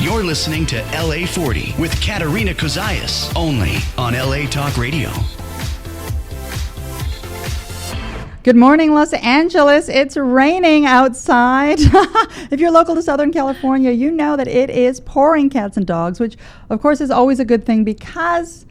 You're listening to LA40 with Katerina Cozias, only on LA Talk Radio. Good morning, Los Angeles. It's raining outside. If you're local to Southern California, you know that it is pouring cats and dogs, which, of course, is always a good thing because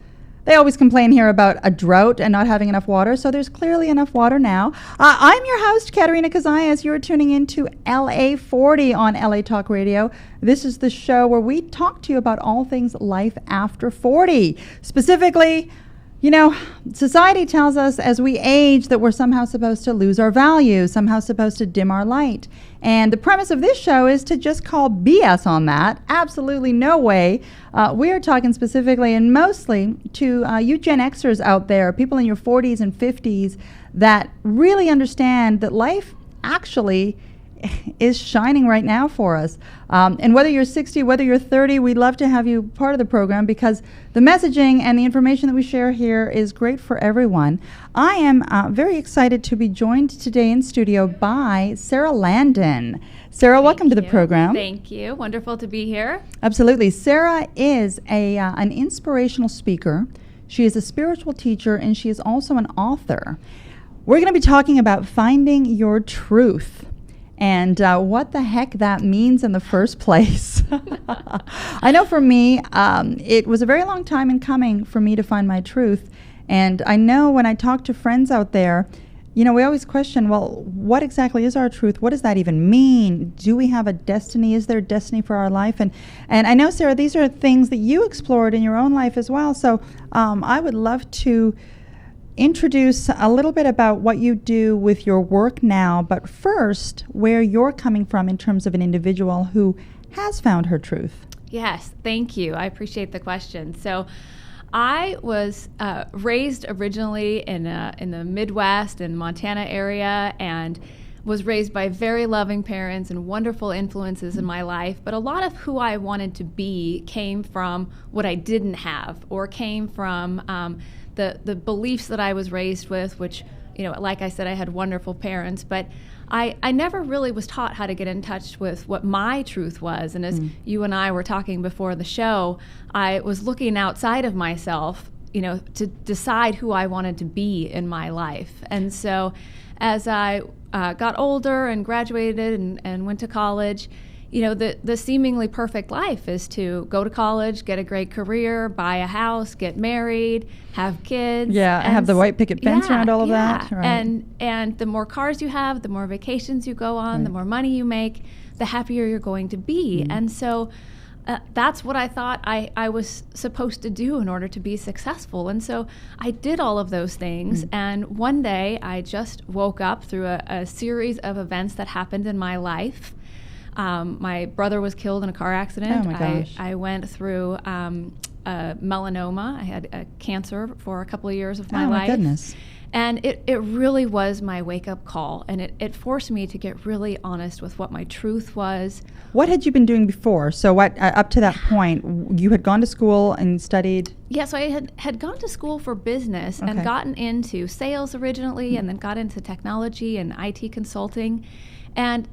they always complain here about a drought and not having enough water, so there's clearly enough water now. I'm your host, Katerina Cozias. You're tuning into LA40 on LA Talk Radio. This is the show where we talk to you about all things life after 40. Specifically, you know, society tells us as we age that we're somehow supposed to lose our value, somehow supposed to dim our light. And the premise of this show is to just call BS on that. Absolutely no way. We are talking specifically and mostly to you Gen Xers out there, people in your 40s and 50s that really understand that life actually is shining right now for us. And whether you're 60, whether you're 30, we'd love to have you part of the program because the messaging and the information that we share here is great for everyone. I am very excited to be joined today in studio by Sara Landon. Sara, welcome to the program. Thank you. Wonderful to be here. Absolutely. Sara is an inspirational speaker. She is a spiritual teacher, and she is also an author. We're going to be talking about finding your truth. And what the heck that means in the first place. I know for me, it was a very long time in coming for me to find my truth. And I know when I talk to friends out there, you know, we always question, well, what exactly is our truth? What does that even mean? Do we have a destiny? Is there a destiny for our life? And I know, Sara, these are things that you explored in your own life as well. So I would love to introduce a little bit about what you do with your work now, but first, where you're coming from in terms of an individual who has found her truth. Yes, thank you. I appreciate the question. So I was raised originally in the Midwest and Montana area and was raised by very loving parents and wonderful influences in my life, but a lot of who I wanted to be came from what I didn't have or came from the beliefs that I was raised with, which, you know, like I said, I had wonderful parents, but I never really was taught how to get in touch with what my truth was. And as you and I were talking before the show, I was looking outside of myself, you know, to decide who I wanted to be in my life. And so as I got older and graduated and went to college, you know, the seemingly perfect life is to go to college, get a great career, buy a house, get married, have kids. Yeah, have the white picket fence around all of that. Right. And the more cars you have, the more vacations you go on, the more money you make, the happier you're going to be. And so that's what I thought I was supposed to do in order to be successful. And so I did all of those things. And one day I just woke up through a series of events that happened in my life. My brother was killed in a car accident. Oh my gosh. I went through melanoma. I had a cancer for a couple of years of my life. Oh my goodness. And it really was my wake-up call. And it forced me to get really honest with what my truth was. What had you been doing before? So what up to that point, you had gone to school and studied? Yeah, so I had gone to school for business and gotten into sales originally and then got into technology and IT consulting. And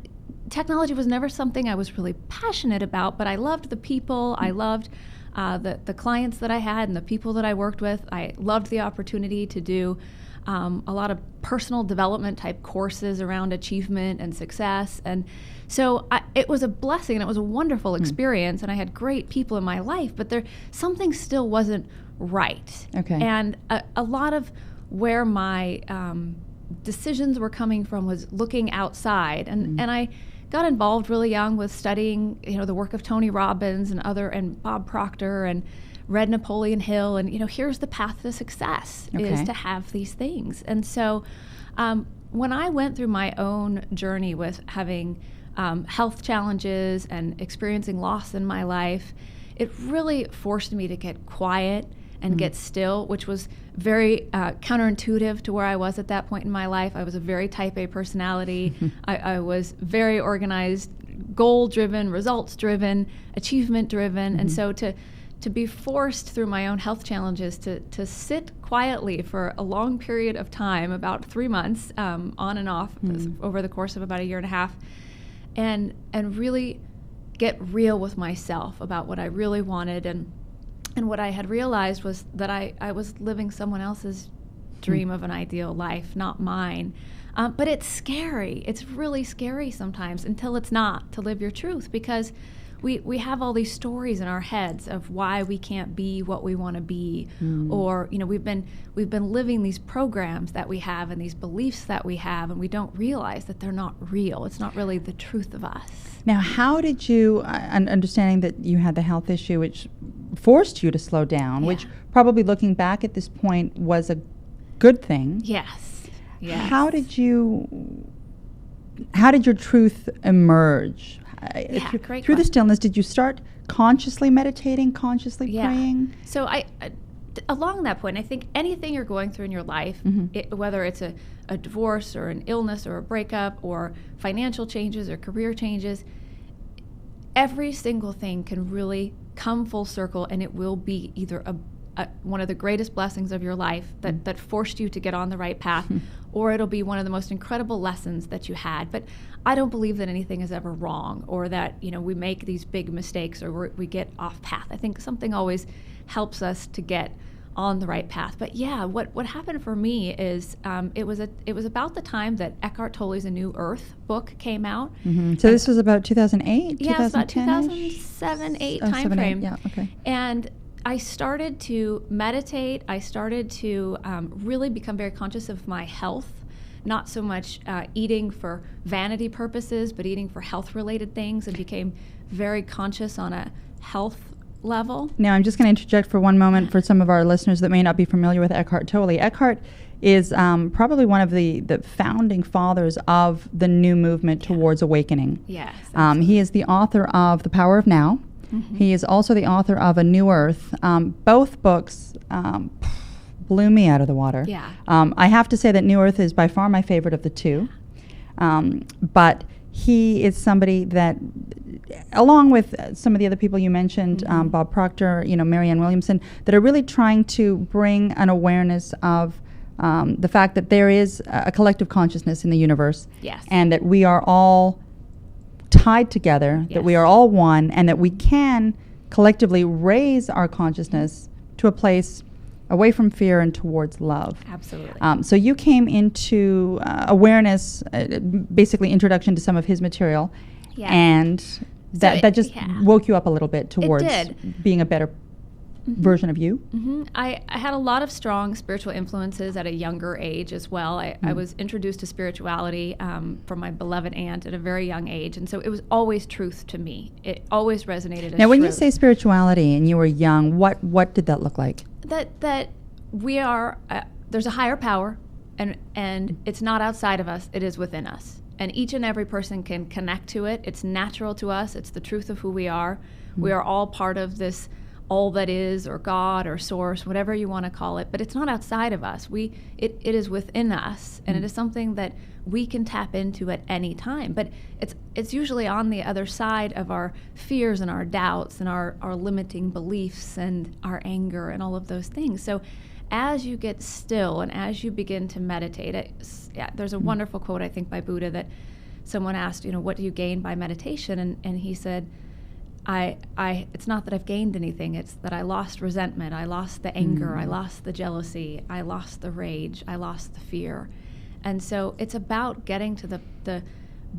technology was never something I was really passionate about, but I loved the people. I loved the clients that I had and the people that I worked with. I loved the opportunity to do a lot of personal development type courses around achievement and success. And so it was a blessing and it was a wonderful experience and I had great people in my life, but something still wasn't right. Okay. And a lot of where my decisions were coming from was looking outside. And I got involved really young with studying, you know, the work of Tony Robbins and Bob Proctor and read Napoleon Hill, and, you know, here's the path to success is to have these things. And so when I went through my own journey with having health challenges and experiencing loss in my life, it really forced me to get quiet and get still, which was very counterintuitive to where I was at that point in my life. I was a very type A personality. I was very organized, goal-driven, results-driven, achievement-driven. And so to be forced through my own health challenges to sit quietly for a long period of time, about 3 months, on and off over the course of about a year and a half, and really get real with myself about what I really wanted. And what I had realized was that I was living someone else's dream of an ideal life, not mine. But it's scary. It's really scary sometimes until it's not, to live your truth, because we have all these stories in our heads of why we can't be what we want to be, or we've been living these programs that we have and these beliefs that we have, and we don't realize that they're not real. It's not really the truth of us. Now, how did you, understanding that you had the health issue, which forced you to slow down, which probably looking back at this point was a good thing. Yes. How did your truth emerge? Through the stillness, did you start consciously meditating, consciously praying? So I along that point, I think anything you're going through in your life, whether it's a divorce or an illness or a breakup or financial changes or career changes, every single thing can really come full circle, and it will be either one of the greatest blessings of your life that forced you to get on the right path, or it'll be one of the most incredible lessons that you had. But I don't believe that anything is ever wrong, or that we make these big mistakes or we get off path. I think something always helps us to get on the right path. But yeah, what happened for me is it was about the time that Eckhart Tolle's A New Earth book came out. So this was about 2008, yeah, 2010-ish? About 2007, 8 time frame. Yeah, okay. And I started to meditate. I started to really become very conscious of my health, not so much eating for vanity purposes, but eating for health-related things, and became very conscious on a health level. Now, I'm just going to interject for one moment for some of our listeners that may not be familiar with Eckhart Tolle. Eckhart is probably one of the founding fathers of the new movement towards awakening. Yes. He is the author of The Power of Now. He is also the author of A New Earth. Both books blew me out of the water. Yeah. I have to say that New Earth is by far my favorite of the two. But he is somebody that, along with some of the other people you mentioned, Bob Proctor, Marianne Williamson, that are really trying to bring an awareness of the fact that there is a collective consciousness in the universe. Yes. And that we are all tied together, that we are all one, and that we can collectively raise our consciousness to a place away from fear and towards love. Absolutely. So you came into awareness, basically introduction to some of his material, and that just woke you up a little bit towards being a better version of you. I had a lot of strong spiritual influences at a younger age as well. I was introduced to spirituality from my beloved aunt at a very young age, and so it was always truth to me. It always resonated as Now, when truth. you say spirituality and you were young, what did that look like? That we are, there's a higher power, and it's not outside of us, it is within us. And each and every person can connect to it. It's natural to us. It's the truth of who we are. We are all part of this all that is, or God, or source, whatever you want to call it, but it's not outside of us. It is within us, and it is something that we can tap into at any time. But it's usually on the other side of our fears and our doubts and our limiting beliefs and our anger and all of those things. So as you get still and as you begin to meditate, there's a wonderful quote, I think, by Buddha, that someone asked, what do you gain by meditation? And he said, it's not that I've gained anything, it's that I lost resentment, I lost the anger, I lost the jealousy, I lost the rage, I lost the fear. And so it's about getting to the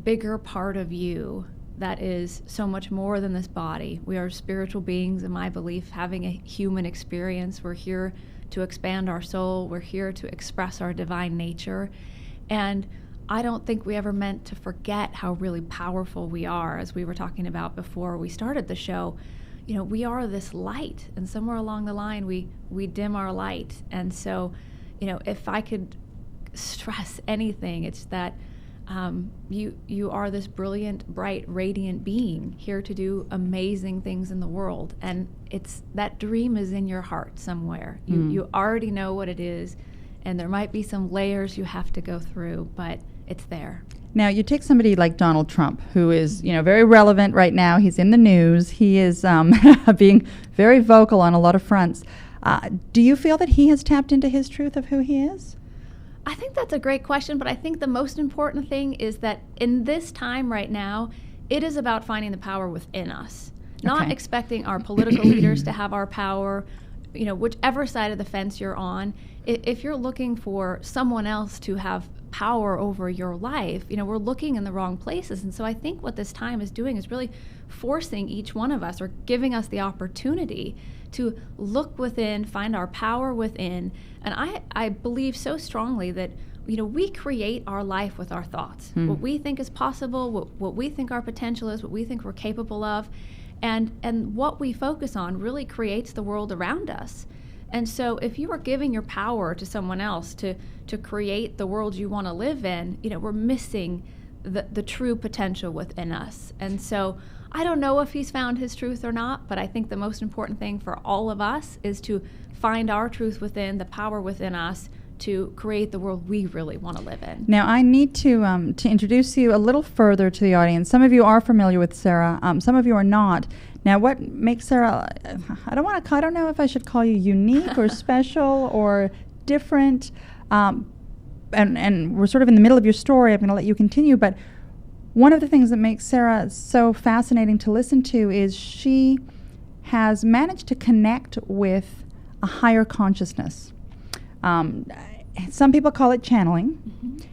bigger part of you that is so much more than this body. We are spiritual beings, in my belief, having a human experience. We're here to expand our soul, we're here to express our divine nature. And I don't think we ever meant to forget how really powerful we are, as we were talking about before we started the show. We are this light, and somewhere along the line we dim our light. And so, if I could stress anything, it's that you are this brilliant, bright, radiant being here to do amazing things in the world. And it's that dream is in your heart somewhere. You already know what it is, and there might be some layers you have to go through, but it's there. Now, you take somebody like Donald Trump, who is, very relevant right now. He's in the news. He is being very vocal on a lot of fronts. Do you feel that he has tapped into his truth of who he is? I think that's a great question, but I think the most important thing is that in this time right now, it is about finding the power within us, not Okay. expecting our political leaders to have our power, whichever side of the fence you're on. If you're looking for someone else to have power over your life, we're looking in the wrong places. And so I think what this time is doing is really forcing each one of us, or giving us the opportunity to look within, find our power within. And I believe so strongly that we create our life with our thoughts. What we think is possible, what we think our potential is, what we think we're capable of, and what we focus on really creates the world around us. And so if you are giving your power to someone else to create the world you want to live in, we're missing the true potential within us. And so I don't know if he's found his truth or not, but I think the most important thing for all of us is to find our truth within, the power within us, to create the world we really want to live in. Now, I need to introduce you a little further to the audience. Some of you are familiar with Sara. Some of you are not. Now, what makes Sara? I don't know if I should call you unique or special or different. And we're sort of in the middle of your story. I'm going to let you continue. But one of the things that makes Sara so fascinating to listen to is she has managed to connect with a higher consciousness. Some people call it channeling,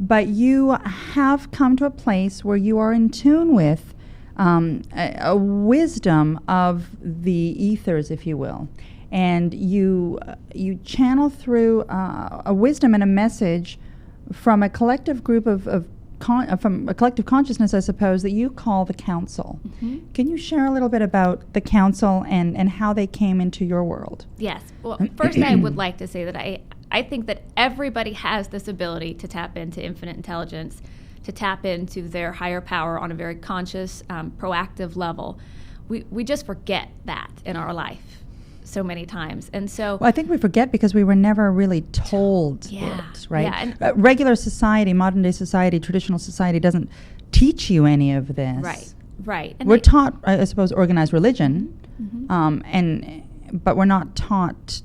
but you have come to a place where you are in tune with a wisdom of the ethers, if you will, and you channel through a wisdom and a message from a collective group from a collective consciousness, I suppose, that you call the council. Can you share a little bit about the council and how they came into your world? Yes. Well, first I would like to say that I think that everybody has this ability to tap into infinite intelligence, to tap into their higher power on a very conscious, proactive level. We just forget that in our life so many times. And so... Well, I think we forget because we were never really told it, right? Yeah, and regular society, modern day society, traditional society doesn't teach you any of this. Right. And We're taught, I suppose, organized religion, but we're not taught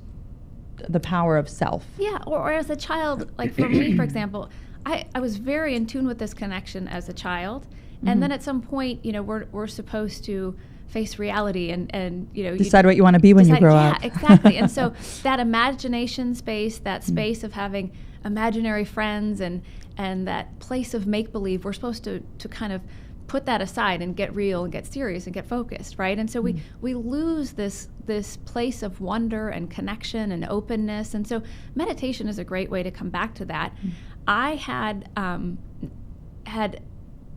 the power of self. Yeah, or as a child, like for me, for example, I was very in tune with this connection as a child, and then at some point, we're supposed to face reality and decide what you want to be when you grow up. Yeah, exactly. And so that imagination space, that space of having imaginary friends and that place of make-believe, we're supposed to kind of put that aside and get real and get serious and get focused, right? And so we lose this place of wonder and connection and openness. And so meditation is a great way to come back to that. I had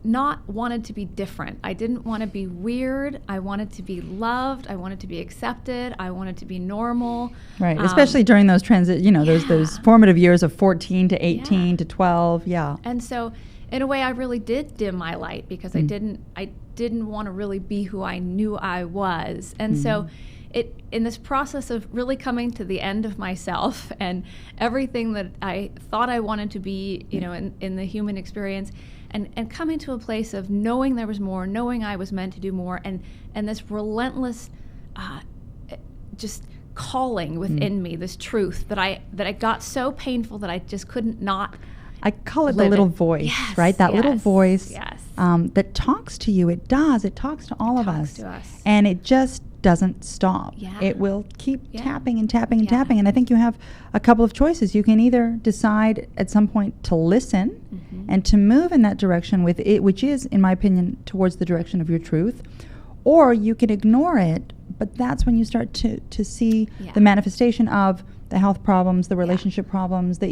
not wanted to be different. I didn't want to be weird. I wanted to be loved. I wanted to be accepted. I wanted to be normal. Right, especially during those those formative years of 14 to 18 to 12. Yeah. And so, in a way, I really did dim my light because I didn't want to really be who I knew I was. And so, in this process of really coming to the end of myself and everything that I thought I wanted to be, in the human experience, and coming to a place of knowing there was more, knowing I was meant to do more, and this relentless, just calling within me, this truth that I got so painful that I just couldn't not. I call it the little voice, right? That little voice that talks to you. It does. It talks to all of us. And it just doesn't stop. Yeah. It will keep tapping and tapping and tapping. And I think you have a couple of choices. You can either decide at some point to listen and to move in that direction with it, which is, in my opinion, towards the direction of your truth, or you can ignore it, but that's when you start to see the manifestation of the health problems, the relationship problems, that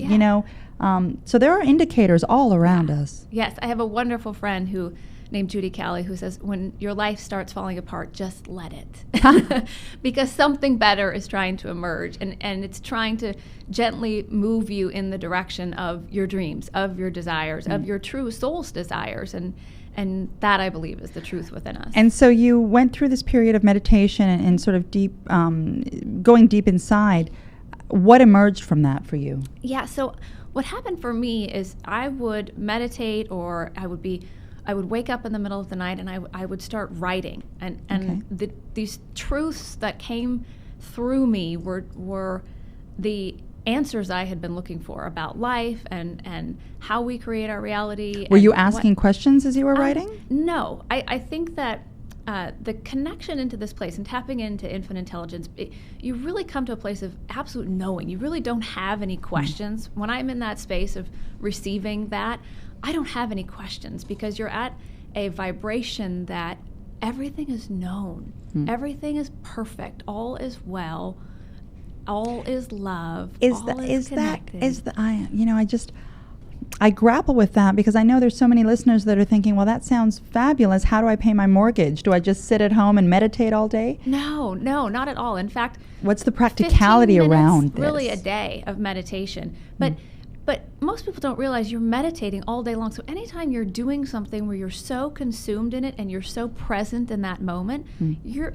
so there are indicators all around us. Yes, I have a wonderful friend named Judy Callie who says, when your life starts falling apart, just let it. Because something better is trying to emerge, and it's trying to gently move you in the direction of your dreams, of your desires, of your true soul's desires, and that, I believe, is the truth within us. And so you went through this period of meditation and sort of deep, going deep inside. What emerged from that for you? Yeah, so what happened for me is I would meditate, or I would wake up in the middle of the night and I would start writing. And these truths that came through me were the answers I had been looking for about life and how we create our reality. Were you asking questions as you were writing? No. I think that the connection into this place and tapping into infinite intelligence, you really come to a place of absolute knowing. You really don't have any questions. When I'm in that space of receiving that, I don't have any questions, because you're at a vibration that everything is known. Everything is perfect. All is well. All is love. I grapple with that, because I know there's so many listeners that are thinking, well, that sounds fabulous. How do I pay my mortgage? Do I just sit at home and meditate all day? No, not at all. In fact, what's the practicality around this? Really a day of meditation. But most people don't realize you're meditating all day long. So anytime you're doing something where you're so consumed in it and you're so present in that moment,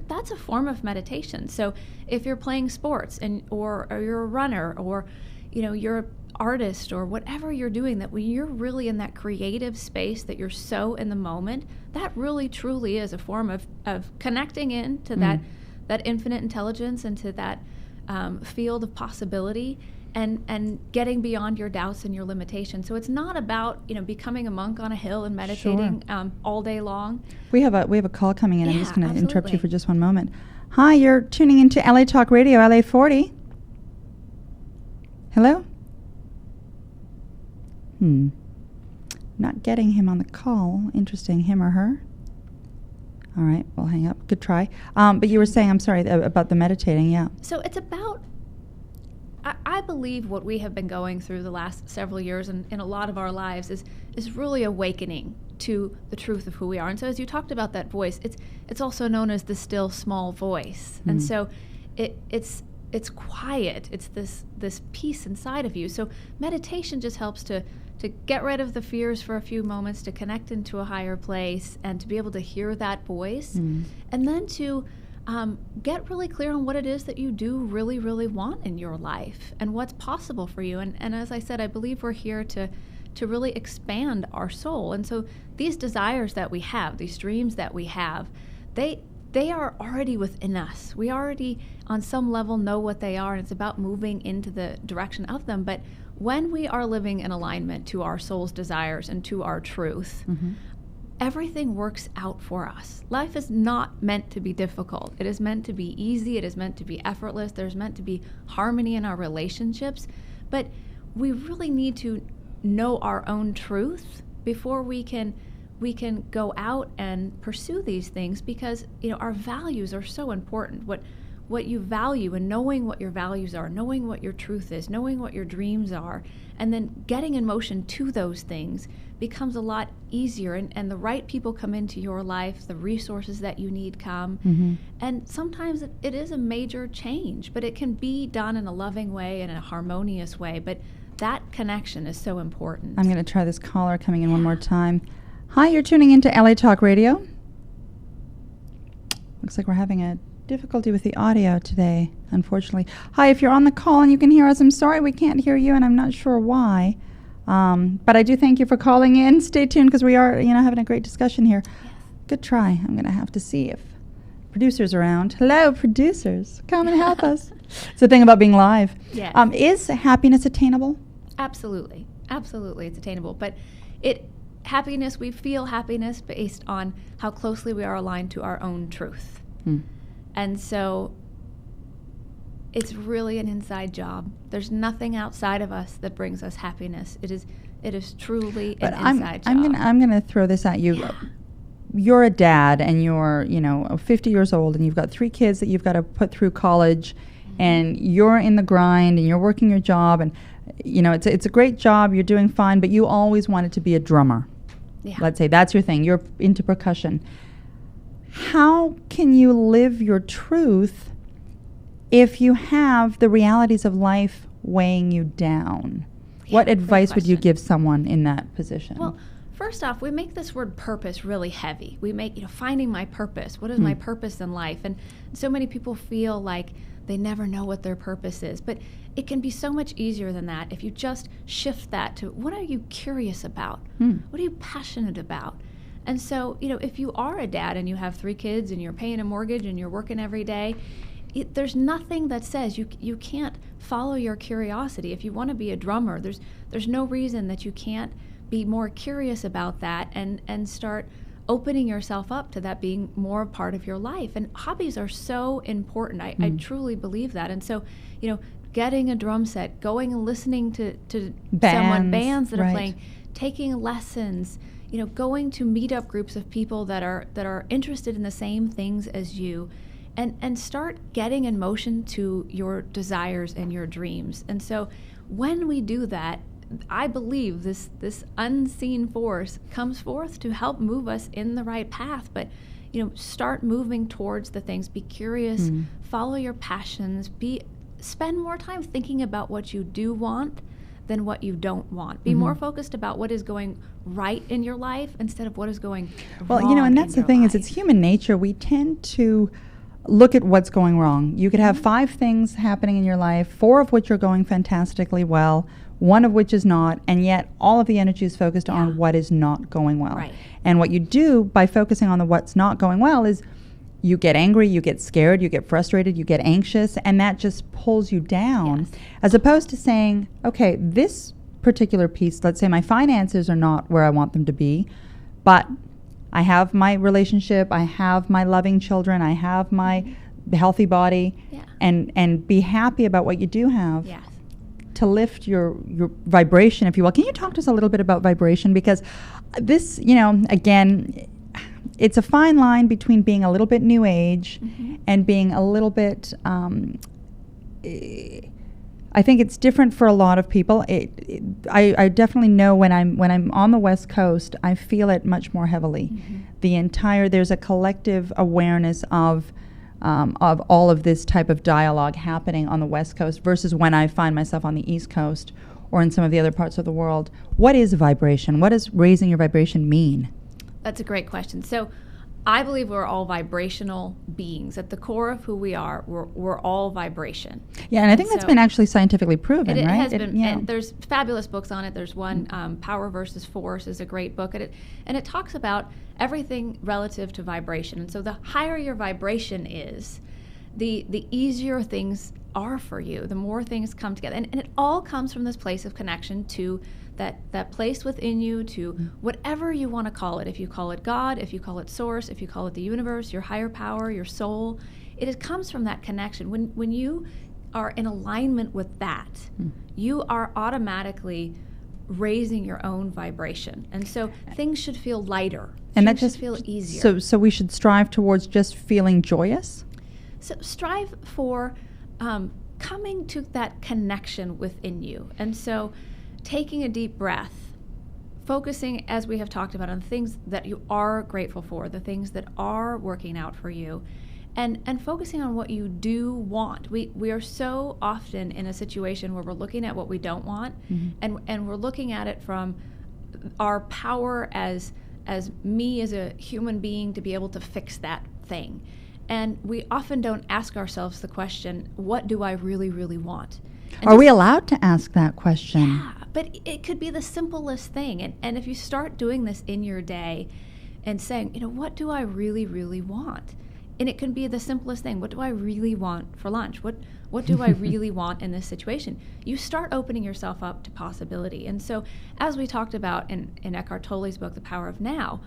that's a form of meditation. So if you're playing sports or you're a runner, or you're an artist, or whatever you're doing, that when you're really in that creative space, that you're so in the moment, that really truly is a form of connecting in to that infinite intelligence and to that field of possibility. And getting beyond your doubts and your limitations. So it's not about becoming a monk on a hill and meditating all day long. We have a call coming in. I'm just going to interrupt you for just one moment. Hi, you're tuning into LA Talk Radio, LA40. Hello? Not getting him on the call. Interesting, him or her? All right, we'll hang up. Good try. But you were saying, I'm sorry, about the meditating, yeah. So it's about, I believe what we have been going through the last several years and in a lot of our lives is really awakening to the truth of who we are. And so as you talked about that voice, it's also known as the still small voice. And so it's quiet. It's this peace inside of you. So meditation just helps to get rid of the fears for a few moments, to connect into a higher place, and to be able to hear that voice, and then to get really clear on what it is that you do really, really want in your life and what's possible for you. And as I said, I believe we're here to really expand our soul. And so these desires that we have, these dreams that we have, they are already within us. We already, on some level, know what they are, and it's about moving into the direction of them. But when we are living in alignment to our soul's desires and to our truth, everything works out for us. Life is not meant to be difficult. It is meant to be easy. It is meant to be effortless. There's meant to be harmony in our relationships. But we really need to know our own truth before we can go out and pursue these things, because our values are so important. What you value, and knowing what your values are, knowing what your truth is, knowing what your dreams are, and then getting in motion to those things becomes a lot easier, and the right people come into your life, the resources that you need come, and sometimes it is a major change, but it can be done in a loving way and a harmonious way. But that connection is so important. I'm going to try this caller coming in one more time. Hi, you're tuning into LA Talk Radio. Looks like we're having a difficulty with the audio today, unfortunately. Hi, if you're on the call and you can hear us, I'm sorry we can't hear you, and I'm not sure why. But I do thank you for calling in. Stay tuned, because we are, having a great discussion here. Yes. Good try. I'm going to have to see if producer's around. Hello, producers. Come and help us. It's the thing about being live. Yes. Is happiness attainable? Absolutely. Absolutely, it's attainable. But happiness, we feel happiness based on how closely we are aligned to our own truth. And so it's really an inside job. There's nothing outside of us that brings us happiness. It is truly an inside job. I'm gonna throw this at you. Yeah. You're a dad, and you're 50 years old, and you've got 3 kids that you've got to put through college, and you're in the grind, and you're working your job, and it's a great job. You're doing fine, but you always wanted to be a drummer. Yeah. Let's say that's your thing. You're into percussion. How can you live your truth if you have the realities of life weighing you down? Yeah, what advice would you give someone in that position? Well, first off, we make this word purpose really heavy. We make, finding my purpose. What is my purpose in life? And so many people feel like they never know what their purpose is. But it can be so much easier than that if you just shift that to, what are you curious about? What are you passionate about? And so, if you are a dad and you have 3 kids and you're paying a mortgage and you're working every day, there's nothing that says you can't follow your curiosity. If you want to be a drummer, there's no reason that you can't be more curious about that and start opening yourself up to that being more a part of your life. And hobbies are so important. I truly believe that. And so, getting a drum set, going and listening to bands that are playing, taking lessons, going to meetup groups of people that are interested in the same things as you, and start getting in motion to your desires and your dreams. And so when we do that, I believe this unseen force comes forth to help move us in the right path. But start moving towards the things. Be curious, follow your passions, spend more time thinking about what you do want than what you don't want. Be more focused about what is going right in your life instead of what is going wrong. And that's the thing is, it's human nature. We tend to look at what's going wrong. You could have 5 things happening in your life, 4 of which are going fantastically well, 1 of which is not, and yet all of the energy is focused on what is not going well. Right. And what you do by focusing on what's not going well is you get angry, you get scared, you get frustrated, you get anxious, and that just pulls you down. Yes. As opposed to saying, okay, this particular piece, let's say my finances are not where I want them to be, but I have my relationship, I have my loving children, I have my healthy body, and be happy about what you do have. Yes. To lift your vibration, if you will. Can you talk to us a little bit about vibration? Because this, again, it's a fine line between being a little bit new age and being a little bit, I think it's different for a lot of people. I definitely know when I'm on the West Coast, I feel it much more heavily. There's a collective awareness of all of this type of dialogue happening on the West Coast versus when I find myself on the East Coast or in some of the other parts of the world. What is vibration? What does raising your vibration mean? That's a great question. So I believe we're all vibrational beings. At the core of who we are, we're all vibration. Yeah, and I think that's been actually scientifically proven, it right? Has been. And there's fabulous books on it. There's one, Power versus Force is a great book. And it talks about everything relative to vibration. And so the higher your vibration is, the easier things are for you, the more things come together. And it all comes from this place of connection to that place within you, to whatever you want to call it. If you call it God, if you call it source, if you call it the universe, your higher power, your soul, comes from that connection. When you are in alignment with that, you are automatically raising your own vibration. And so things should feel lighter. And that should just feel easier. So we should strive towards just feeling joyous? So strive for coming to that connection within you. And so taking a deep breath, focusing, as we have talked about, on the things that you are grateful for, the things that are working out for you, and focusing on what you do want. We are so often in a situation where we're looking at what we don't want, and we're looking at it from our power as me as a human being to be able to fix that thing. And we often don't ask ourselves the question, what do I really, really want? And are we allowed to ask that question? Yeah, but it could be the simplest thing. And if you start doing this in your day and saying, what do I really, really want? And it can be the simplest thing. What do I really want for lunch? What do I really want in this situation? You start opening yourself up to possibility. And so, as we talked about in Eckhart Tolle's book, The Power of Now,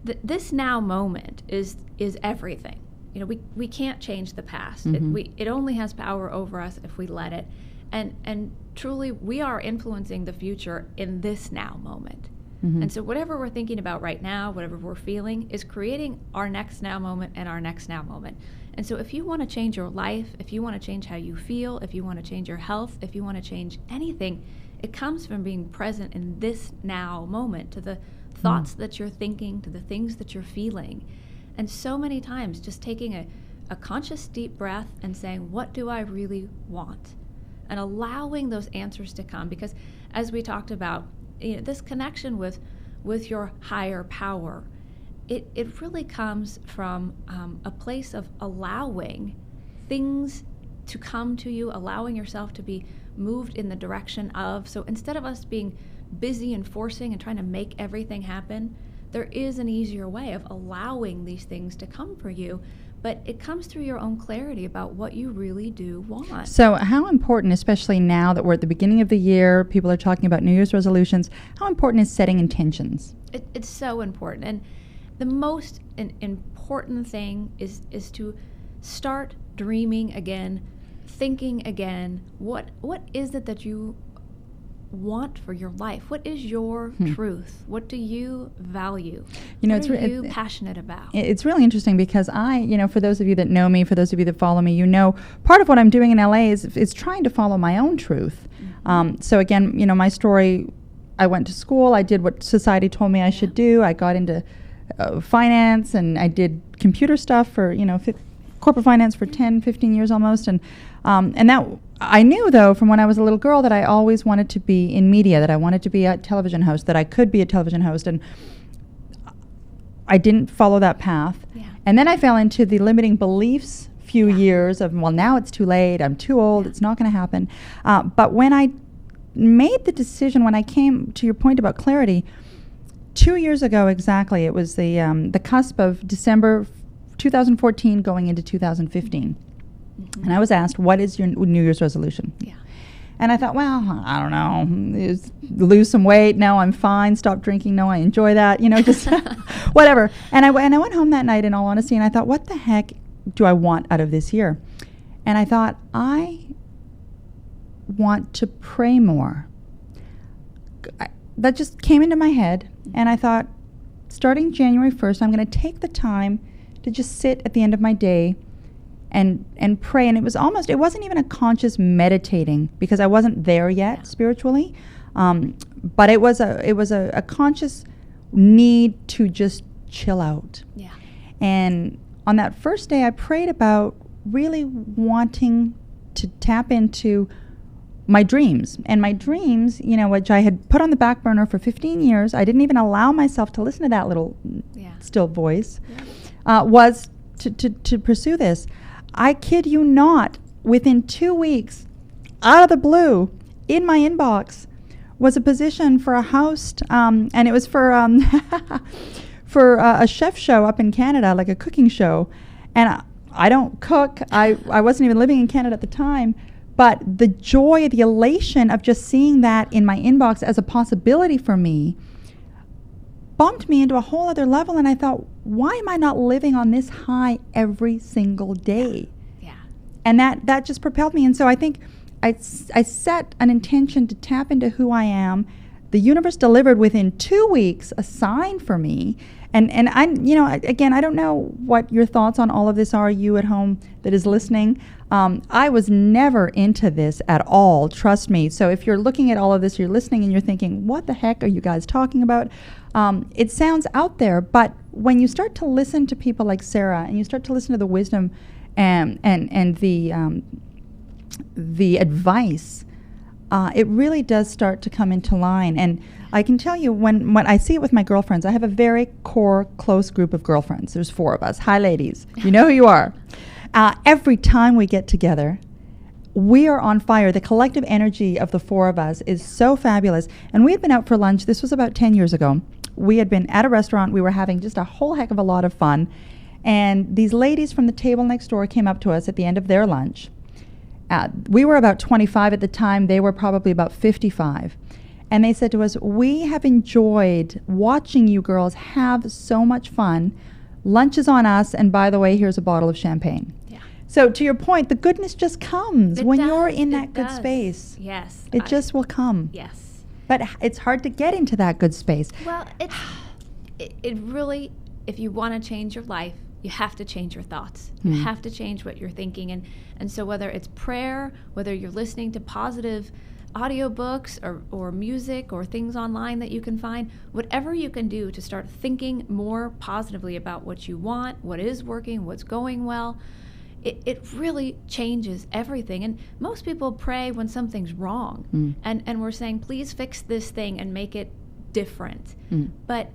this now moment is everything. We can't change the past. It only has power over us if we let it. And truly, we are influencing the future in this now moment. And so whatever we're thinking about right now, whatever we're feeling, is creating our next now moment and our next now moment. And so if you want to change your life, if you want to change how you feel, if you want to change your health, if you want to change anything, it comes from being present in this now moment, to the thoughts that you're thinking, to the things that you're feeling. And so many times just taking a conscious deep breath and saying, what do I really want? And allowing those answers to come. Because as we talked about, this connection with your higher power, it really comes from a place of allowing things to come to you, allowing yourself to be moved in the direction of. So instead of us being busy and forcing and trying to make everything happen, there is an easier way of allowing these things to come for you but it comes through your own clarity about what you really do want. So how important, especially now that we're at the beginning of the year, people are talking about New Year's resolutions, how important is setting intentions? It's so important. And the most important thing is to start dreaming again, thinking again. What is it that you want for your life? What is your truth? What do you value? What are you passionate about? It's really interesting because for those of you that know me, for those of you that follow me, part of what I'm doing in LA is trying to follow my own truth. So again, my story, I went to school, I did what society told me I should do. I got into finance, and I did computer stuff for, corporate finance for 10, 15 years almost. And that, I knew, though, from when I was a little girl that I always wanted to be in media, that I wanted to be a television host, that I could be a television host. And I didn't follow that path. Yeah. And then I fell into the limiting beliefs few years of, well, now it's too late, I'm too old, it's not going to happen. But when I made the decision, when I came to your point about clarity, 2 years ago exactly, it was the cusp of December 2014 going into 2015. And I was asked, what is your New Year's resolution? Yeah. And I thought, well, I don't know, lose some weight. No, I'm fine. Stop drinking. No, I enjoy that. Just whatever. And I went home that night, in all honesty, and I thought, what the heck do I want out of this year? And I thought, I want to pray more. That just came into my head, and I thought, starting January 1st, I'm going to take the time to just sit at the end of my day and pray. And it wasn't even a conscious meditating, because I wasn't there yet spiritually, but it was a conscious need to just chill out. Yeah. And on that first day, I prayed about really wanting to tap into my dreams. And my dreams, which I had put on the back burner for 15 years, I didn't even allow myself to listen to that little still voice, was to pursue this. I kid you not, within 2 weeks, out of the blue, in my inbox, was a position for a host, and it was for for a chef show up in Canada, like a cooking show. And I don't cook. I wasn't even living in Canada at the time. But the joy, the elation of just seeing that in my inbox as a possibility for me bumped me into a whole other level. And I thought, why am I not living on this high every single day? Yeah. And that just propelled me. And so I think I set an intention to tap into who I am. The universe delivered within 2 weeks a sign for me. And I, again, I don't know what your thoughts on all of this are, you at home that is listening. I was never into this at all, trust me. So if you're looking at all of this, you're listening and you're thinking, what the heck are you guys talking about? It sounds out there, but when you start to listen to people like Sara, and you start to listen to the wisdom and the advice, it really does start to come into line. And I can tell you, when I see it with my girlfriends, I have a very core, close group of girlfriends. There's 4 of us. Hi, ladies. You know who you are. Every time we get together, we are on fire. The collective energy of the 4 of us is so fabulous. And we had been out for lunch. This was about 10 years ago. We had been at a restaurant. We were having just a whole heck of a lot of fun. And these ladies from the table next door came up to us at the end of their lunch. We were about 25 at the time. They were probably about 55. And they said to us, we have enjoyed watching you girls have so much fun. Lunch is on us, and by the way, here's a bottle of champagne. Yeah. So to your point, the goodness just comes when you're in that good space. Yes. It just will come. Yes. But it's hard to get into that good space. Well, it really, if you want to change your life, you have to change your thoughts. You have to change what you're thinking. And so whether it's prayer, whether you're listening to positive audiobooks or music or things online that you can find, whatever you can do to start thinking more positively about what you want, what is working, what's going well, it really changes everything. And most people pray when something's wrong. And we're saying, please fix this thing and make it different. But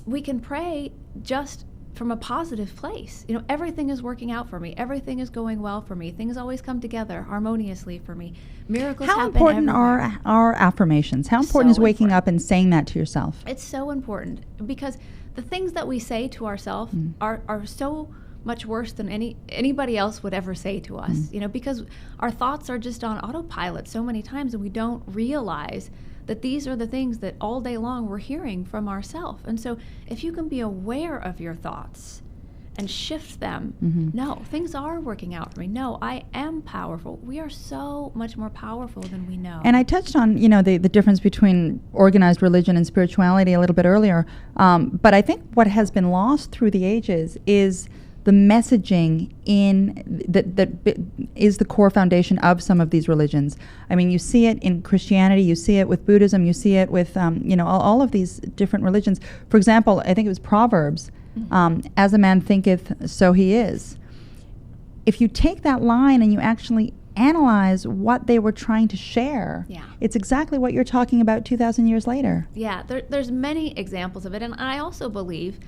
we can pray just from a positive place. Everything is working out for me. Everything is going well for me. Things always come together harmoniously for me. Miracles happen everywhere. How important are affirmations? How important is waking up and saying that to yourself? It's so important, because the things that we say to ourselves are so much worse than anybody else would ever say to us, because our thoughts are just on autopilot so many times, and we don't realize that these are the things that all day long we're hearing from ourselves. And so if you can be aware of your thoughts and shift them, no, things are working out for me. No, I am powerful. We are so much more powerful than we know. And I touched on, the difference between organized religion and spirituality a little bit earlier. But I think what has been lost through the ages is the messaging that is the core foundation of some of these religions. I mean, you see it in Christianity, you see it with Buddhism, you see it with, all of these different religions. For example, I think it was Proverbs, as a man thinketh, so he is. If you take that line and you actually analyze what they were trying to share, it's exactly what you're talking about 2,000 years later. Yeah, there's many examples of it. And I also believe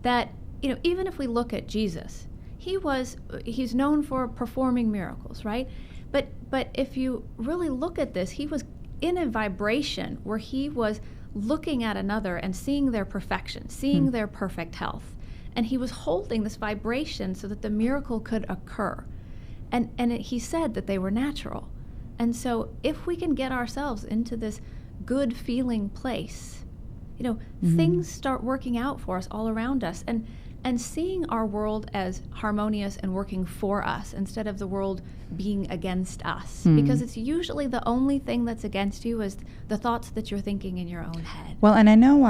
that, even if we look at Jesus, he's known for performing miracles, right? But if you really look at this, he was in a vibration where he was looking at another and seeing their perfection, seeing their perfect health. And he was holding this vibration so that the miracle could occur. And he said that they were natural. And so if we can get ourselves into this good feeling place, things start working out for us all around us. And seeing our world as harmonious and working for us instead of the world being against us. Because it's usually the only thing that's against you is the thoughts that you're thinking in your own head. Well, and I know,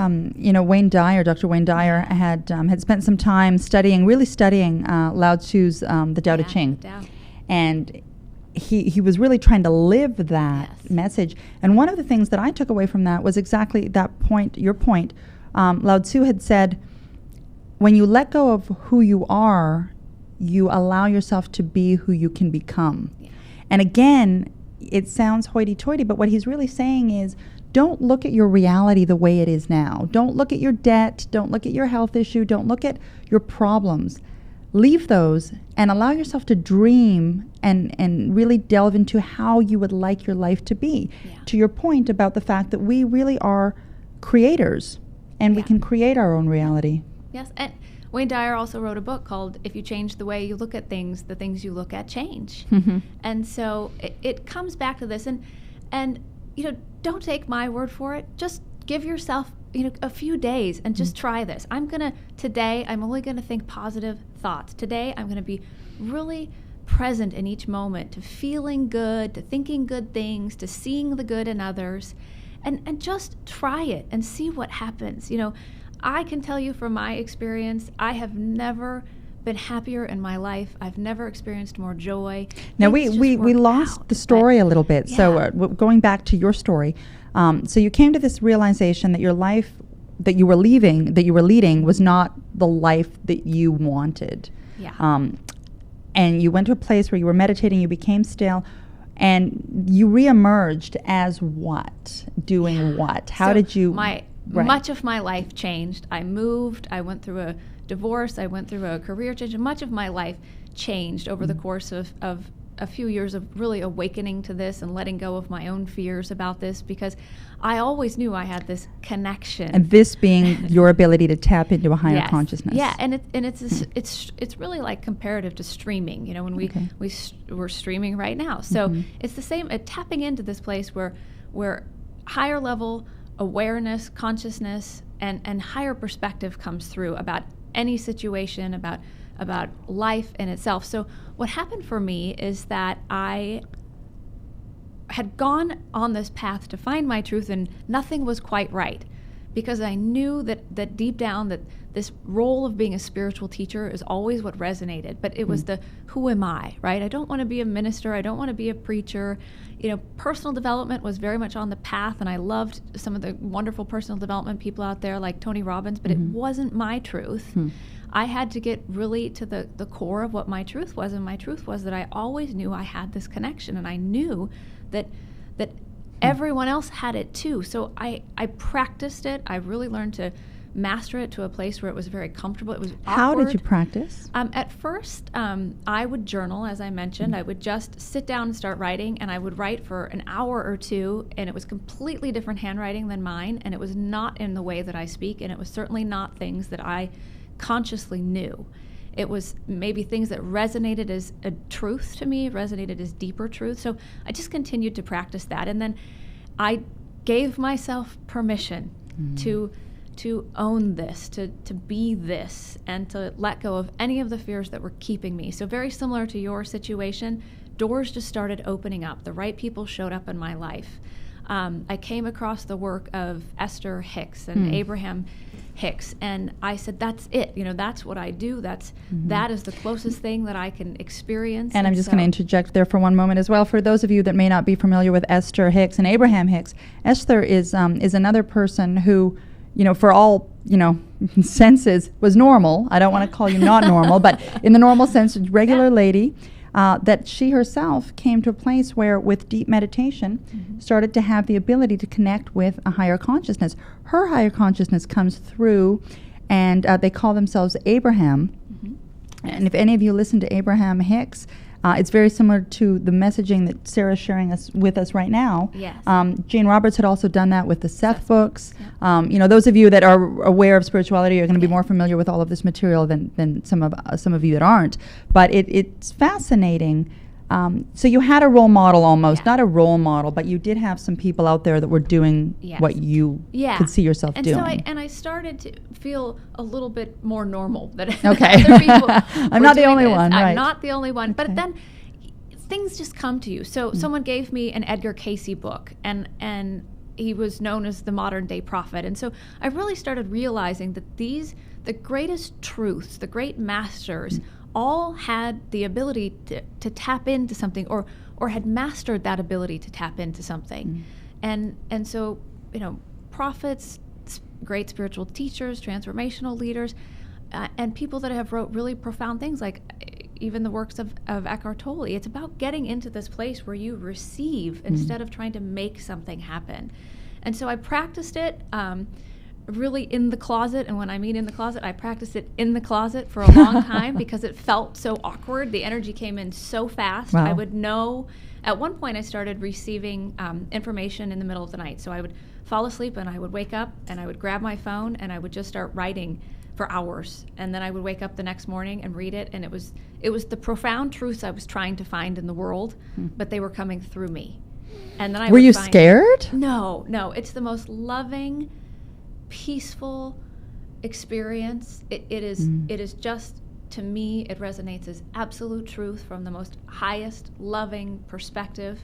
Dr. Wayne Dyer had spent some time studying Lao Tzu's The Tao Te Ching. And he was really trying to live that message. And one of the things that I took away from that was exactly that point, your point. Lao Tzu had said, when you let go of who you are, you allow yourself to be who you can become. Yeah. And again, it sounds hoity-toity, but what he's really saying is, don't look at your reality the way it is now. Don't look at your debt. Don't look at your health issue. Don't look at your problems. Leave those and allow yourself to dream and really delve into how you would like your life to be. Yeah. To your point about the fact that we really are creators and we can create our own reality. Yes, and Wayne Dyer also wrote a book called If You Change the Way You Look at Things, the Things You Look At Change. And so it comes back to this. And don't take my word for it. Just give yourself a few days and just try this. Today, I'm only going to think positive thoughts. Today, I'm going to be really present in each moment to feeling good, to thinking good things, to seeing the good in others. And just try it and see what happens. I can tell you from my experience, I have never been happier in my life. I've never experienced more joy. Now, we lost the story a little bit. Yeah. So going back to your story, so you came to this realization that your life that you were leading was not the life that you wanted. Yeah. And you went to a place where you were meditating, you became still, and you reemerged as what? Doing what? How did you... Much of my life changed. I moved. I went through a divorce. I went through a career change. And much of my life changed over the course of a few years of really awakening to this and letting go of my own fears about this, because I always knew I had this connection. And this being your ability to tap into a higher consciousness. Yeah, and it's really like comparative to streaming. When we're streaming right now. So it's the same. Tapping into this place where higher level awareness, consciousness, and higher perspective comes through about any situation, about life in itself. So what happened for me is that I had gone on this path to find my truth, and nothing was quite right, because I knew that deep down that this role of being a spiritual teacher is always what resonated, but it was the who am I, right? I don't want to be a minister. I don't want to be a preacher. Personal development was very much on the path, and I loved some of the wonderful personal development people out there like Tony Robbins, but it wasn't my truth. I had to get really to the core of what my truth was, and my truth was that I always knew I had this connection, and I knew that everyone else had it too. So I practiced it. I really learned to master it to a place where it was very comfortable. It was awkward. How did you practice? At first, I would journal, as I mentioned. I would just sit down and start writing, and I would write for an hour or two, and it was completely different handwriting than mine, and it was not in the way that I speak, and it was certainly not things that I consciously knew. It was maybe things that resonated as a truth to me, resonated as deeper truth. So I just continued to practice that. And then I gave myself permission to own this, to be this, and to let go of any of the fears that were keeping me. So very similar to your situation, doors just started opening up. The right people showed up in my life. I came across the work of Esther Hicks and Abraham Hicks, and I said, that's it. That's what I do. That is the closest thing that I can experience. And I'm just going to interject there for one moment as well. For those of you that may not be familiar with Esther Hicks and Abraham Hicks, Esther is another person who, for all, senses was normal. I don't want to call you not normal, but in the normal sense, regular lady. That she herself came to a place where, with deep meditation, started to have the ability to connect with a higher consciousness. Her higher consciousness comes through, and they call themselves Abraham. And if any of you listen to Abraham Hicks, it's very similar to the messaging that Sarah's sharing with us right now. Yes. Jane Roberts had also done that with the Seth books. Yeah. Those of you that are aware of spirituality are going to be more familiar with all of this material than some of you that aren't. But it's fascinating. So you had a role model almost, not a role model, but you did have some people out there that were doing what you could see yourself doing. So I started to feel a little bit more normal than okay. other people. I'm not the only one. Right. I'm not the only one. But then things just come to you. So someone gave me an Edgar Cayce book, and he was known as the modern day prophet. And so I really started realizing that the greatest truths, the great masters, all had the ability to tap into something, or had mastered that ability to tap into something. And so, prophets, great spiritual teachers, transformational leaders, and people that have wrote really profound things, like even the works of Eckhart Tolle. It's about getting into this place where you receive instead of trying to make something happen. And so I practiced it really in the closet, and when I mean in the closet, I practiced it in the closet for a long time because it felt so awkward. The energy came in so fast. Wow. I would know. At one point, I started receiving information in the middle of the night. So I would fall asleep, and I would wake up, and I would grab my phone, and I would just start writing for hours. And then I would wake up the next morning and read it, and it was the profound truths I was trying to find in the world, but they were coming through me. And then were you scared? No. It's the most loving, peaceful experience. It is just, to me, it resonates as absolute truth from the most highest loving perspective.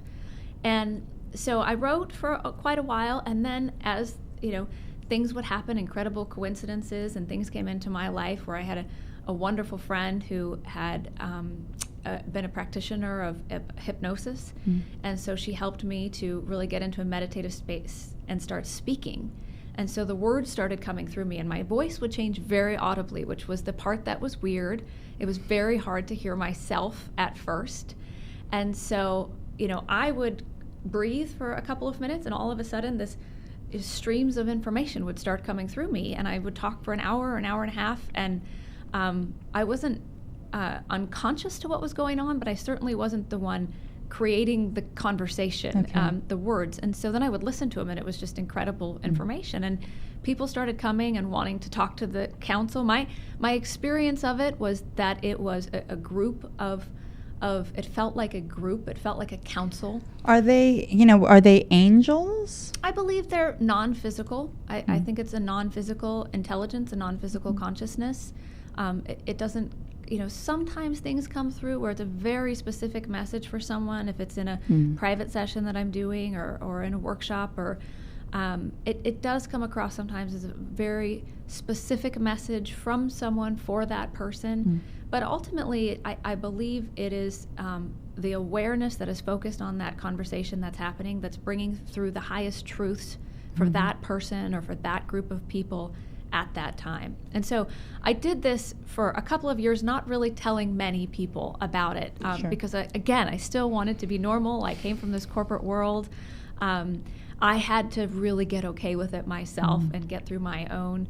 And so I wrote for quite a while, and then as things would happen, incredible coincidences, and things came into my life where I had a wonderful friend who had been a practitioner of hypnosis, and so she helped me to really get into a meditative space and start speaking. And so the words started coming through me, and my voice would change very audibly, which was the part that was weird. It was very hard to hear myself at first. And so, I would breathe for a couple of minutes, and all of a sudden this streams of information would start coming through me, and I would talk for an hour and a half, and I wasn't unconscious to what was going on, but I certainly wasn't the one creating the conversation, the words. And so then I would listen to them, and it was just incredible information. And people started coming and wanting to talk to the council. My experience of it was that it was a group of it felt like a group. It felt like a council. Are they angels? I believe they're non-physical. I think it's a non-physical intelligence, a non-physical consciousness. It doesn't, sometimes things come through where it's a very specific message for someone, if it's in a private session that I'm doing or in a workshop, or it does come across sometimes as a very specific message from someone for that person. But ultimately, I believe it is the awareness that is focused on that conversation that's happening, that's bringing through the highest truths for that person or for that group of people at that time. And so I did this for a couple of years, not really telling many people about it, because I still wanted to be normal. I came from this corporate world. I had to really get okay with it myself and get through my own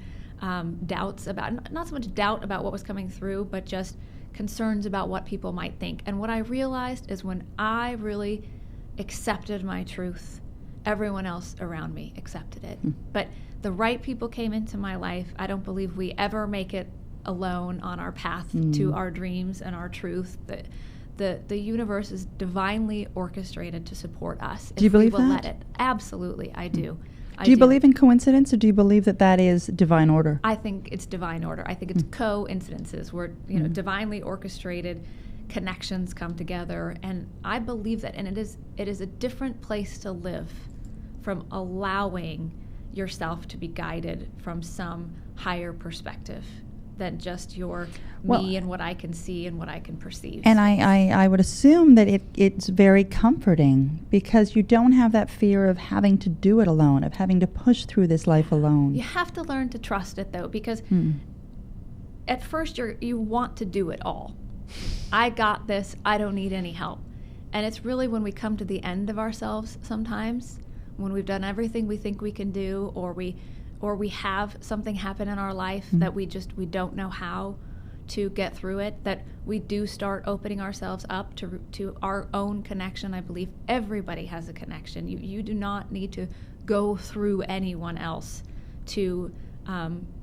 doubts about, not so much doubt about what was coming through, but just concerns about what people might think. And what I realized is when I really accepted my truth, everyone else around me accepted it. But the right people came into my life. I don't believe we ever make it alone on our path to our dreams and our truth. The universe is divinely orchestrated to support us. Do you believe we will that? let it. Absolutely, I do. Do you believe in coincidence, or do you believe that that is divine order? I think it's divine order. I think it's coincidences where divinely orchestrated connections come together, and I believe that. And it is a different place to live from allowing yourself to be guided from some higher perspective than just me and what I can see and what I can perceive. And I would assume that it's very comforting, because you don't have that fear of having to do it alone, of having to push through this life alone. You have to learn to trust it, though, because at first you want to do it all. I got this, I don't need any help. And it's really when we come to the end of ourselves sometimes, when we've done everything we think we can do, or we have something happen in our life that we don't know how to get through it, that we do start opening ourselves up to our own connection. I believe everybody has a connection. You do not need to go through anyone else to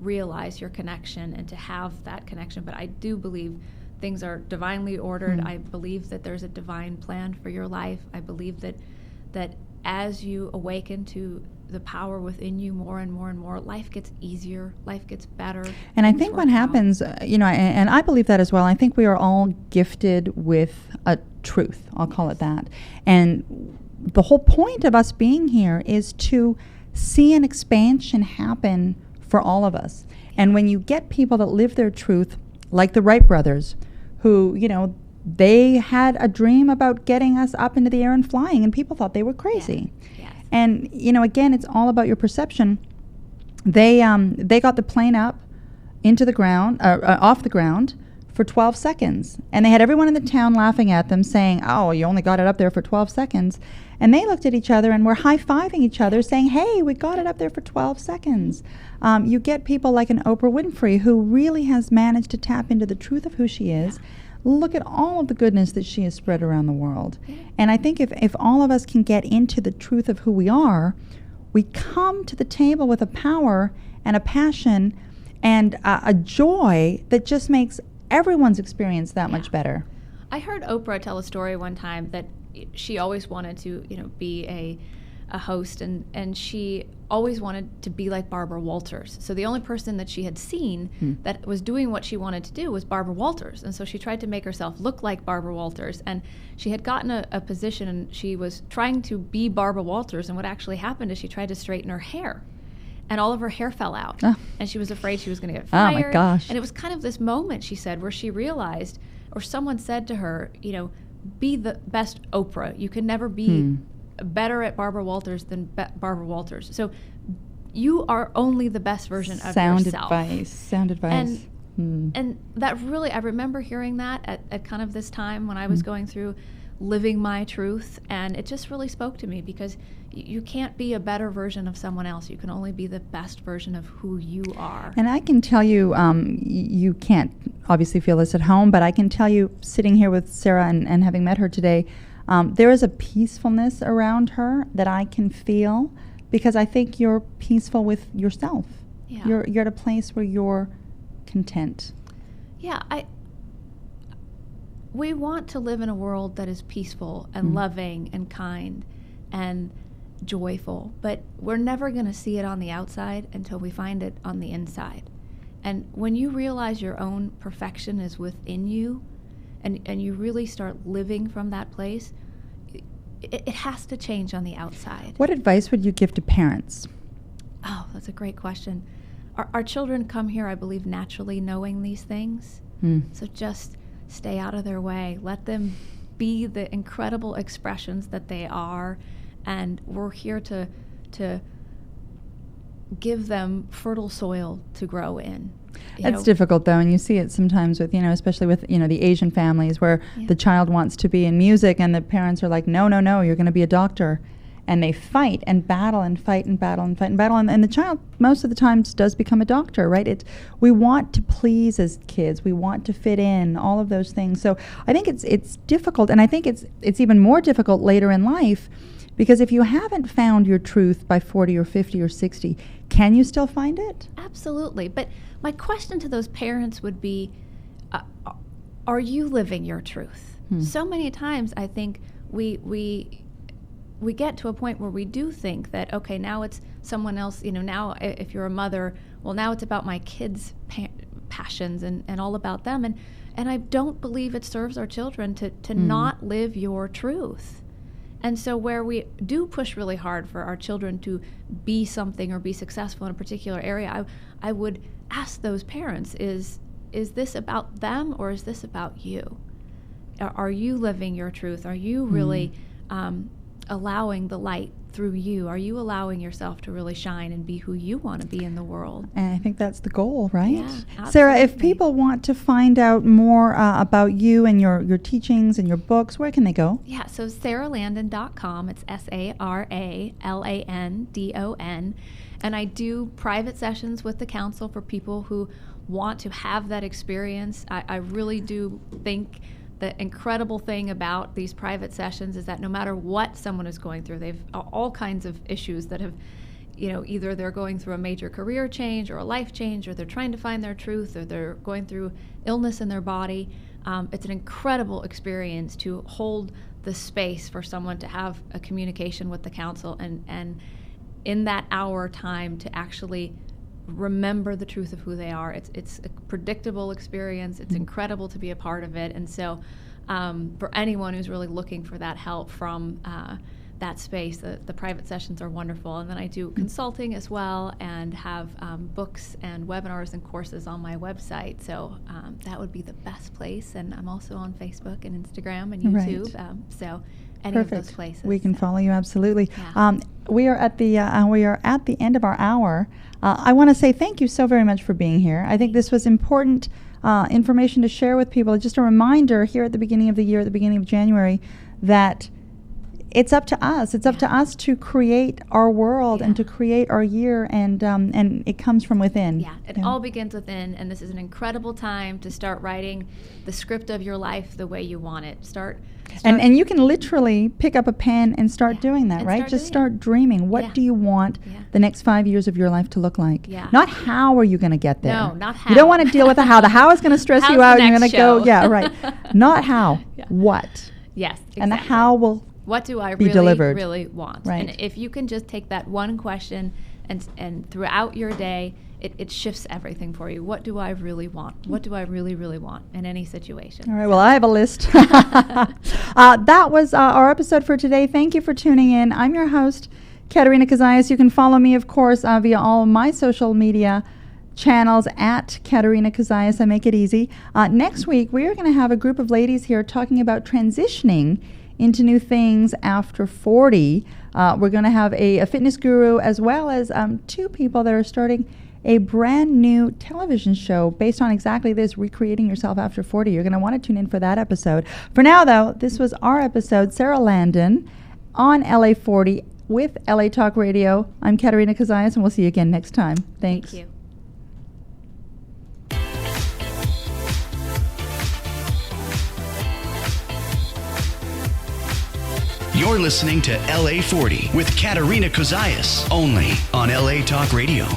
realize your connection and to have that connection. But I do believe things are divinely ordered. I believe that there's a divine plan for your life. I believe that as you awaken to the power within you more and more and more, life gets easier, life gets better. And I think what happens, and I believe that as well, I think we are all gifted with a truth, I'll call it that. And the whole point of us being here is to see an expansion happen for all of us. And when you get people that live their truth, like the Wright brothers, who, they had a dream about getting us up into the air and flying, and people thought they were crazy. Yes. And, again, it's all about your perception. They got the plane up into the ground, off the ground for 12 seconds. And they had everyone in the town laughing at them, saying, oh, you only got it up there for 12 seconds. And they looked at each other and were high-fiving each other, saying, hey, we got it up there for 12 seconds. You get people like an Oprah Winfrey, who really has managed to tap into the truth of who she is. Look at all of the goodness that she has spread around the world. And I think if all of us can get into the truth of who we are, we come to the table with a power and a passion and a joy that just makes everyone's experience that much better. I heard Oprah tell a story one time that she always wanted to, be a host, and she always wanted to be like Barbara Walters. So the only person that she had seen that was doing what she wanted to do was Barbara Walters. And so she tried to make herself look like Barbara Walters. And she had gotten a position, and she was trying to be Barbara Walters. And what actually happened is she tried to straighten her hair, and all of her hair fell out. And she was afraid she was going to get fired. Oh, my gosh. And it was kind of this moment, she said, where she realized, or someone said to her, be the best Oprah. You can never be better at Barbara Walters than Barbara Walters. So you are only the best version of yourself. Sound advice. And that really, I remember hearing that at kind of this time when I was going through living my truth, and it just really spoke to me, because you can't be a better version of someone else. You can only be the best version of who you are. And I can tell you, you can't obviously feel this at home, but I can tell you, sitting here with Sara and having met her today, there is a peacefulness around her that I can feel, because I think you're peaceful with yourself. Yeah. You're at a place where you're content. Yeah, we want to live in a world that is peaceful and loving and kind and joyful, but we're never going to see it on the outside until we find it on the inside. And when you realize your own perfection is within you, and you really start living from that place, it has to change on the outside. What advice would you give to parents? Oh, that's a great question. Our children come here, I believe, naturally knowing these things. So just stay out of their way. Let them be the incredible expressions that they are, and we're here to give them fertile soil to grow in. That's difficult, though, and you see it sometimes with, especially with, the Asian families where the child wants to be in music and the parents are like, no, you're going to be a doctor. And they fight and battle and fight and battle and fight and battle. And the child, most of the times, does become a doctor, right? We want to please as kids. We want to fit in, all of those things. So I think it's difficult, and I think it's even more difficult later in life, Because if you haven't found your truth by 40 or 50 or 60, can you still find it? Absolutely. But my question to those parents would be, are you living your truth? So many times I think we get to a point where we do think that, okay, now it's someone else, now if you're a mother, well, now it's about my kids' passions and all about them. And I don't believe it serves our children to not live your truth. And so where we do push really hard for our children to be something or be successful in a particular area, I would ask those parents, is this about them or is this about you? Are you living your truth? Are you really allowing the light through you? Are you allowing yourself to really shine and be who you want to be in the world? And I think that's the goal, right? Yeah, absolutely. Sarah, if people want to find out more about you and your teachings and your books, where can they go? Yeah, so saralandon.com. It's SaraLandon. And I do private sessions with the council for people who want to have that experience. I really do think the incredible thing about these private sessions is that no matter what someone is going through, they've all kinds of issues that have, either they're going through a major career change or a life change, or they're trying to find their truth, or they're going through illness in their body. It's an incredible experience to hold the space for someone to have a communication with the council and in that hour time to actually remember the truth of who they are. It's a predictable experience. It's incredible to be a part of it. And so for anyone who's really looking for that help from that space, the private sessions are wonderful. And then I do consulting as well and have books and webinars and courses on my website. So that would be the best place. And I'm also on Facebook and Instagram and YouTube. Right. So any Perfect. of those places. We can follow you, absolutely. Yeah. We are at the end of our hour. I want to say thank you so very much for being here. I think this was important information to share with people. Just a reminder here at the beginning of the year, at the beginning of January, that it's up to us. It's up to us to create our world and to create our year, and it comes from within. Yeah, it all begins within, and this is an incredible time to start writing the script of your life the way you want it. And you can literally pick up a pen and start doing that, and right? Just start dreaming. What do you want the next 5 years of your life to look like? Yeah. not how are you going to get there. No, not how. You don't want to deal with the how. The how is going to stress you out. How's the You're going next to go, show? right. Not how, what. Yes, exactly. And the how will what do I be really, delivered. really want? Right. And if you can just take that one question and throughout your day, it shifts everything for you. What do I really want? What do I really, really want in any situation? All right, well, I have a list. That was our episode for today. Thank you for tuning in. I'm your host, Katerina Cozias. You can follow me, of course, via all my social media channels at Katerina Cozias. I make it easy. Next week, we are going to have a group of ladies here talking about transitioning into new things after 40. We're going to have a fitness guru as well as two people that are starting a brand new television show based on exactly this, recreating yourself after 40. You're going to want to tune in for that episode. For now, though, this was our episode, Sara Landon on LA40 with LA Talk Radio. I'm Katerina Cozias, and we'll see you again next time. Thanks. Thank you. You're listening to LA40 with Katerina Cozias, only on LA Talk Radio.